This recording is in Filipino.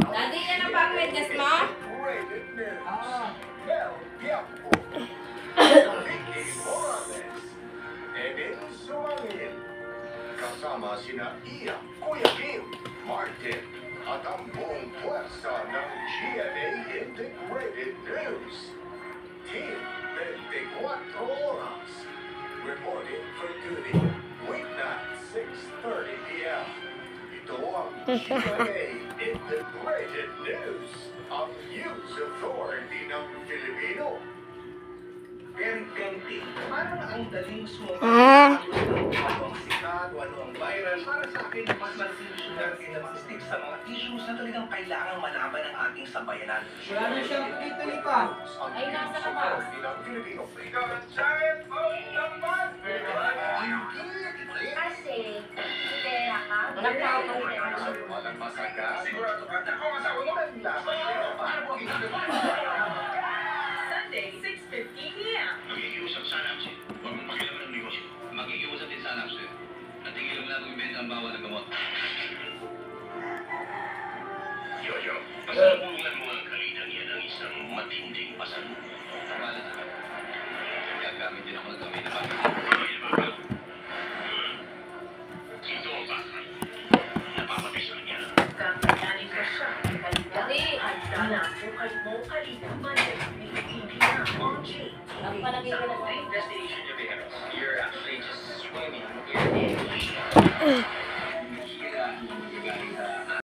Daddy, yan ang pag-medyas mo? Kasama sina Iya, Kuya Kim, Martin, at ang buong pwersa ng GMA Integrated News. Team 24 Oras. Reporting for duty. Weeknight, 6:30 p.m. Ito ang GMA Integrated News. Ang news authority ng Filipino. Very tempting. Parang ang daling sumama. Ano ang sikat, ano ang viral. Para sa akin, mas masimusunan kayo na mag-stick sa mga issues na talagang kailangang malaman ng ating sambayanan. Wala na siyang dito ni Pa. Ay, nasa labas. Filipino Freedom and Giant of the Month! Kasi, pera ka, Walang masaga. Sigurado ka na kung asawa mo. Paano po ginagawa? Sunday, 6:50 p.m. Makikiusap sana ako. Huwag mong pakilaman ng negosyo. Makikiusap din sana ako sa'yo. Natigil mo na itong ibenta ang bawal ng gamot. Jojo, pasalubungan mo ang kalitang yan ang isang matinding pasalubong. Tawala na. Gagamit din ako ng gamit na pagkakas. Ito ang bakal. Napapabisa niya. Kakayanin ko siya. Kalidad. Handa na buhay mo kalidad. Hindi na, OG. Nagpalagay ka na sa Destination niya, you're actually just swimming in